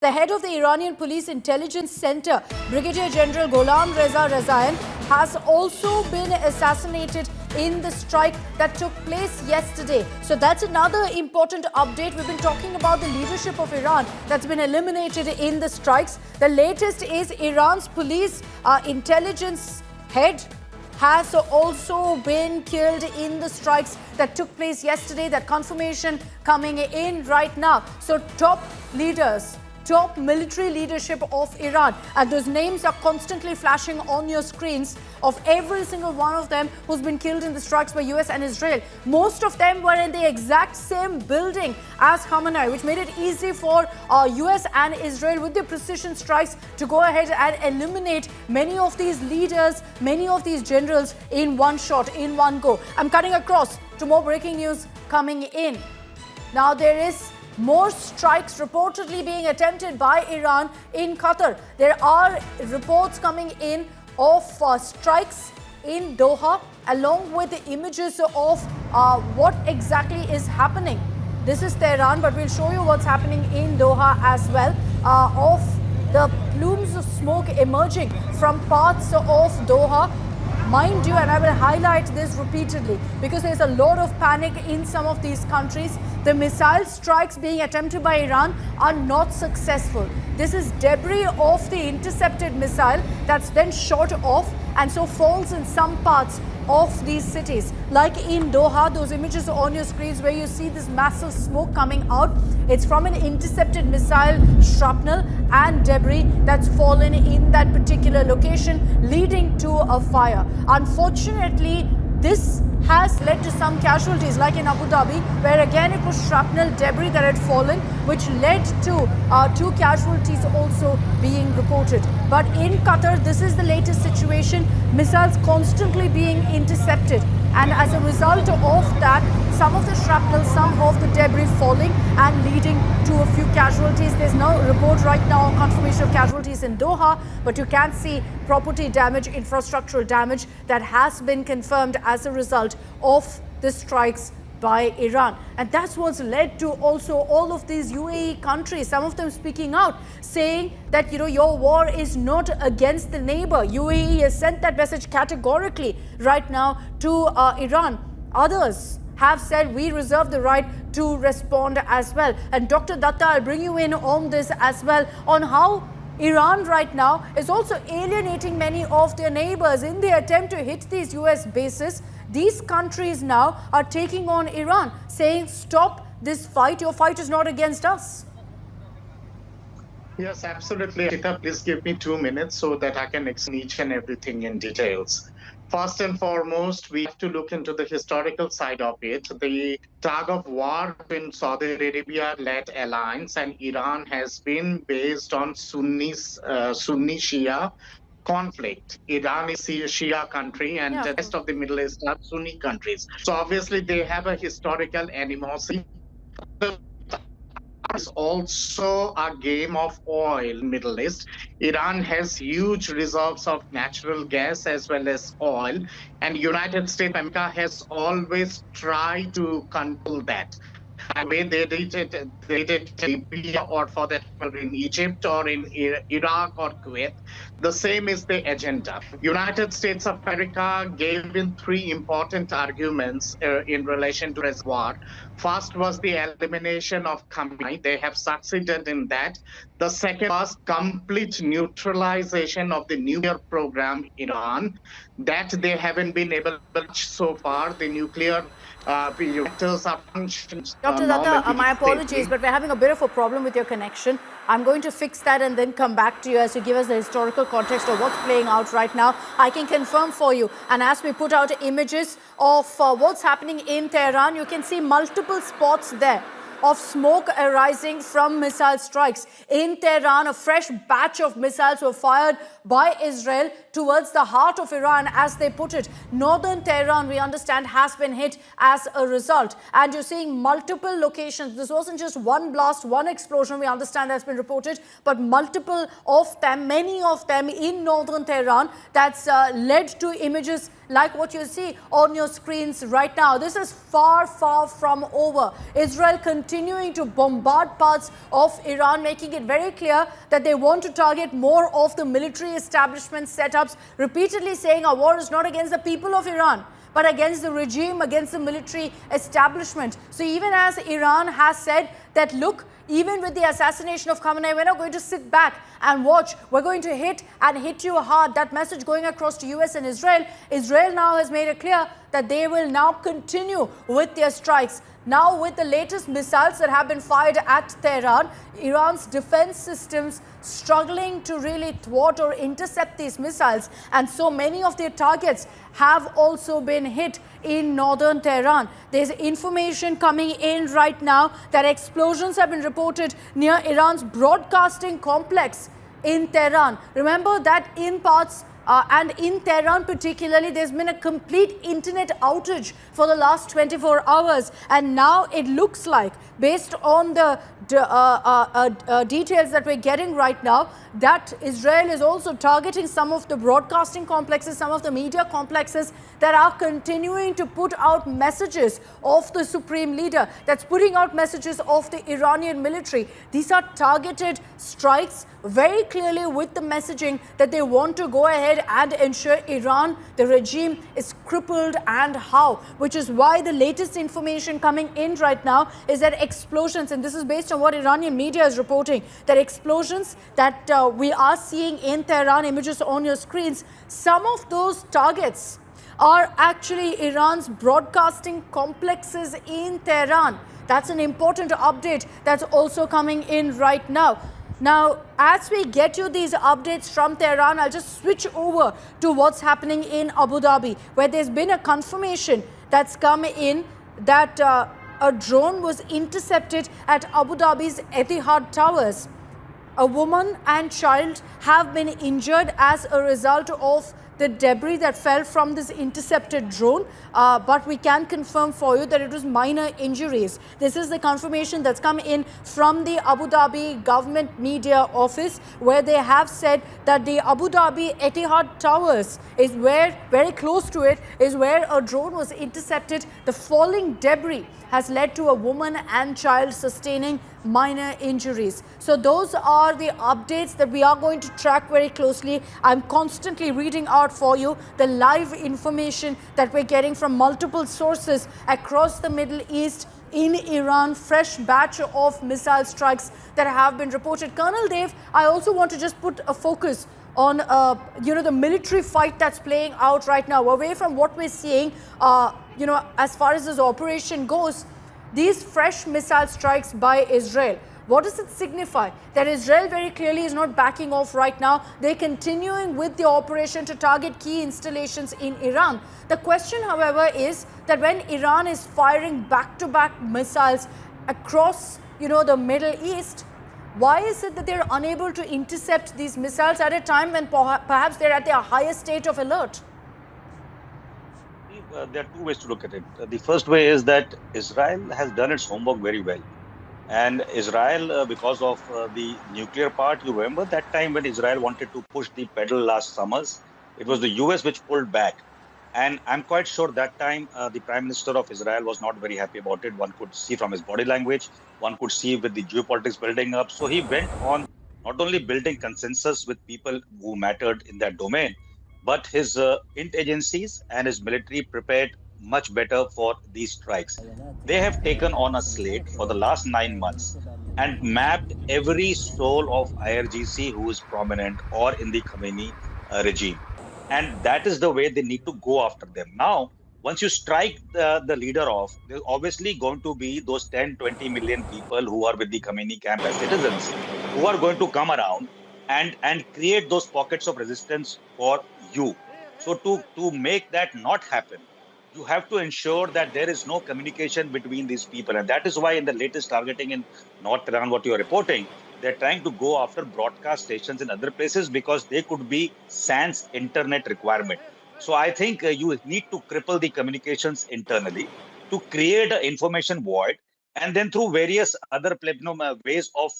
The head of the Iranian Police Intelligence Center, Brigadier General Gholam Rezaian, has also been assassinated in the strike that took place yesterday. So that's another important update. We've been talking about the leadership of Iran that's been eliminated in the strikes. The latest is Iran's police intelligence head has also been killed in the strikes that took place yesterday. That confirmation coming in right now. So top leaders, top military leadership of Iran, and those names are constantly flashing on your screens of every single one of them who's been killed in the strikes by US and Israel. Most of them were in the exact same building as Khamenei, which made it easy for US and Israel with the precision strikes to go ahead and eliminate many of these leaders, many of these generals in one shot, in one go. I'm cutting across to more breaking news coming in. Now there is more strikes reportedly being attempted by Iran in Qatar. There are reports coming in of strikes in Doha, along with the images of what exactly is happening. This is Tehran, but we'll show you what's happening in Doha as well, of the plumes of smoke emerging from parts of Doha. Mind you, and I will highlight this repeatedly because there's a lot of panic in some of these countries. The missile strikes being attempted by Iran are not successful. This is debris of the intercepted missile that's then shot off and so falls in some parts of these cities. Like in Doha, those images are on your screens where you see this massive smoke coming out. It's from an intercepted missile, shrapnel and debris that's fallen in that particular location, leading to a fire. Unfortunately, this has led to some casualties, like in Abu Dhabi, where again it was shrapnel debris that had fallen, which led to 2 casualties also being reported. But in Qatar, this is the latest situation, missiles constantly being intercepted. And as a result of that, some of the shrapnel, some of the debris falling and leading to a few casualties. There's no report right now on confirmation of casualties in Doha, but you can see property damage, infrastructural damage that has been confirmed as a result of the strikes by Iran. And that's what's led to also all of these UAE countries, some of them speaking out, saying that, your war is not against the neighbor. UAE has sent that message categorically right now to Iran. Others have said we reserve the right to respond as well. And Dr. Datta, I'll bring you in on this as well, on how Iran right now is also alienating many of their neighbors in the attempt to hit these US bases. These countries now are taking on Iran, saying, stop this fight. Your fight is not against us. Yes, absolutely. Chita, please give me 2 minutes so that I can explain each and everything in details. First and foremost, we have to look into the historical side of it. The tug of war between Saudi Arabia-led alliance and Iran has been based on Sunni-Shia conflict. Iran is a Shia country and the rest of the Middle East are Sunni countries. So obviously they have a historical animosity. Is also a game of oil in Middle East. Iran has huge reserves of natural gas as well as oil, and United States of America has always tried to control that. I mean, they did it in Libya, or for that matter in Egypt or in Iraq or Kuwait. The same is the agenda. United States of America gave in 3 important arguments in relation to this war. First was the elimination of Khamenei. They have succeeded in that. The second was complete neutralization of the nuclear program in Iran. That they haven't been able to reach so far. The nuclear reactors are functioning. Dr. Datta, my apologies, but we're having a bit of a problem with your connection. I'm going to fix that and then come back to you as you give us the historical context of what's playing out right now. I can confirm for you, and as we put out images of what's happening in Tehran, you can see multiple spots there of smoke arising from missile strikes. In Tehran, a fresh batch of missiles were fired by Israel towards the heart of Iran, as they put it. Northern Tehran, we understand, has been hit as a result. And you're seeing multiple locations. This wasn't just one blast, one explosion, we understand has been reported, but multiple of them, many of them in northern Tehran, that's led to images like what you see on your screens right now. This is far, far from over. Israel continues continuing to bombard parts of Iran, making it very clear that they want to target more of the military establishment setups, repeatedly saying our war is not against the people of Iran, but against the regime, against the military establishment. So even as Iran has said that, look, even with the assassination of Khamenei, we're not going to sit back and watch. We're going to hit and hit you hard. That message going across to US and Israel. Israel now has made it clear that they will now continue with their strikes. Now, with the latest missiles that have been fired at Tehran, Iran's defense systems struggling to really thwart or intercept these missiles. And so many of their targets have also been hit in northern Tehran. There's information coming in right now that explosions have been reported near Iran's broadcasting complex in Tehran. Remember that in parts and in Tehran particularly, there's been a complete internet outage for the last 24 hours. And now it looks like, based on the details that we're getting right now, that Israel is also targeting some of the broadcasting complexes, some of the media complexes that are continuing to put out messages of the supreme leader, that's putting out messages of the Iranian military. These are targeted strikes, very clearly with the messaging that they want to go ahead and ensure Iran, the regime, is crippled, and how. Which is why the latest information coming in right now is that explosions, and this is based on what Iranian media is reporting, that explosions that we are seeing in Tehran, images on your screens, some of those targets are actually Iran's broadcasting complexes in Tehran. That's an important update that's also coming in right now. Now, as we get you these updates from Tehran, I'll just switch over to what's happening in Abu Dhabi, where there's been a confirmation that's come in that a drone was intercepted at Abu Dhabi's Etihad Towers. A woman and child have been injured as a result of the debris that fell from this intercepted drone, but we can confirm for you that it was minor injuries. This is the confirmation that's come in from the Abu Dhabi government media office, where they have said that the Abu Dhabi Etihad Towers is where, very close to it, is where a drone was intercepted. The falling debris has led to a woman and child sustaining minor injuries. So those are the updates that we are going to track very closely. I'm constantly reading out for you the live information that we're getting from multiple sources across the Middle East. In Iran, fresh batch of missile strikes that have been reported. Colonel Dave, I also want to just put a focus on the military fight that's playing out right now, away from what we're seeing as far as this operation goes. These fresh missile strikes by Israel, what does it signify? That Israel very clearly is not backing off right now. They're continuing with the operation to target key installations in Iran. The question, however, is that when Iran is firing back-to-back missiles across, the Middle East, why is it that they're unable to intercept these missiles at a time when perhaps they're at their highest state of alert? There are two ways to look at it. The first way is that Israel has done its homework very well. And Israel, because of the nuclear part, you remember that time when Israel wanted to push the pedal last summers, it was the US which pulled back. And I'm quite sure that time the Prime Minister of Israel was not very happy about it. One could see from his body language, one could see with the geopolitics building up. So he went on not only building consensus with people who mattered in that domain, but his int agencies and his military prepared much better for these strikes. They have taken on a slate for the last 9 months and mapped every soul of IRGC who is prominent or in the Khamenei regime. And that is the way they need to go after them. Now, once you strike the leader off, there's obviously going to be those 10, 20 million people who are with the Khamenei camp as citizens who are going to come around and create those pockets of resistance for you. So to make that not happen, you have to ensure that there is no communication between these people. And that is why in the latest targeting in North Tehran, what you are reporting, they're trying to go after broadcast stations in other places because they could be sans internet requirement. So I think you need to cripple the communications internally to create an information void. And then through various other ways of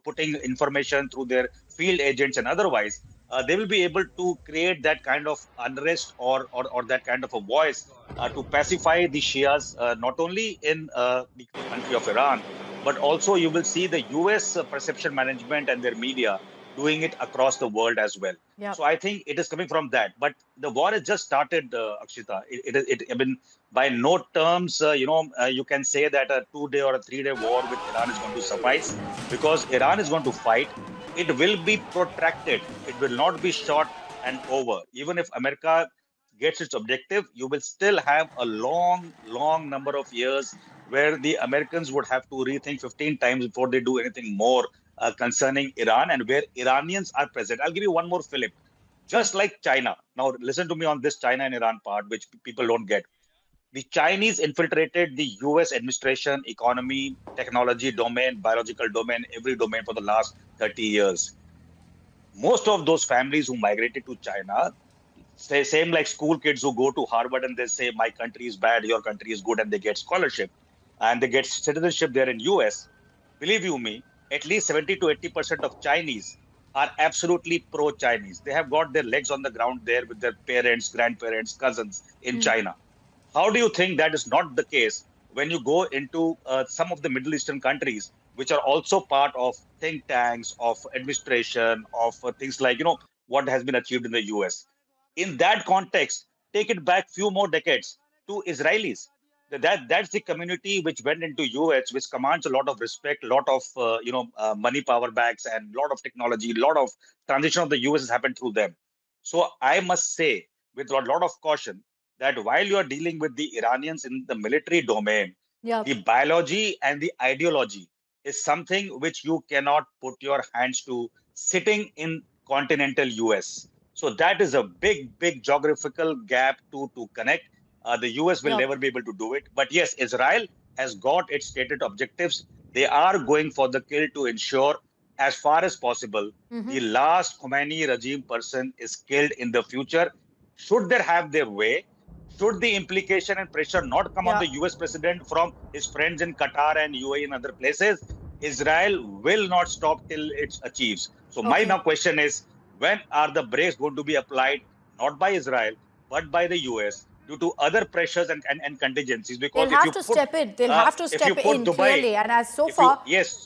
putting information through their field agents and otherwise, they will be able to create that kind of unrest or that kind of a voice to pacify the Shias, not only in the country of Iran, but also you will see the US perception management and their media doing it across the world as well. Yeah. So I think it is coming from that. But the war has just started, Akshita. I mean, by no terms, you can say that a 2-day or a 3-day war with Iran is going to suffice, because Iran is going to fight. It will be protracted. It will not be short and over. Even if America gets its objective, you will still have a long, long number of years where the Americans would have to rethink 15 times before they do anything more concerning Iran, and where Iranians are present. I'll give you one more, Philip. Sure. Just like China. Now, listen to me on this China and Iran part, which people don't get. The Chinese infiltrated the US administration, economy, technology domain, biological domain, every domain for the last 30 years. Most of those families who migrated to China, say, same like school kids who go to Harvard and they say, my country is bad, your country is good, and they get scholarship and they get citizenship there in US. Believe you me, at least 70 to 80% of Chinese are absolutely pro-Chinese. They have got their legs on the ground there with their parents, grandparents, cousins in China. How do you think that is not the case when you go into some of the Middle Eastern countries, which are also part of think tanks, of administration, of things like, what has been achieved in the US? In that context, take it back few more decades to Israelis. That's the community which went into US, which commands a lot of respect, a lot of money power backs, and a lot of technology, a lot of transition of the US has happened through them. So I must say, with a lot of caution, that while you are dealing with the Iranians in the military domain, Yeah. the biology and the ideology is something which you cannot put your hands to sitting in continental US. So that is a big, big geographical gap to connect. The US will Yeah. never be able to do it. But yes, Israel has got its stated objectives. They are going for the kill to ensure, as far as possible, the last Khomeini regime person is killed in the future. Should they have their way, should the implication and pressure not come on Yeah. the US president from his friends in Qatar and UAE and other places, Israel will not stop till it achieves. So my Okay. now question is, when are the brakes going to be applied, not by Israel, but by the US, due to other pressures and contingencies? They'll Because have to step in. They'll have to if you step put in Dubai, clearly. And as so if you far, yes,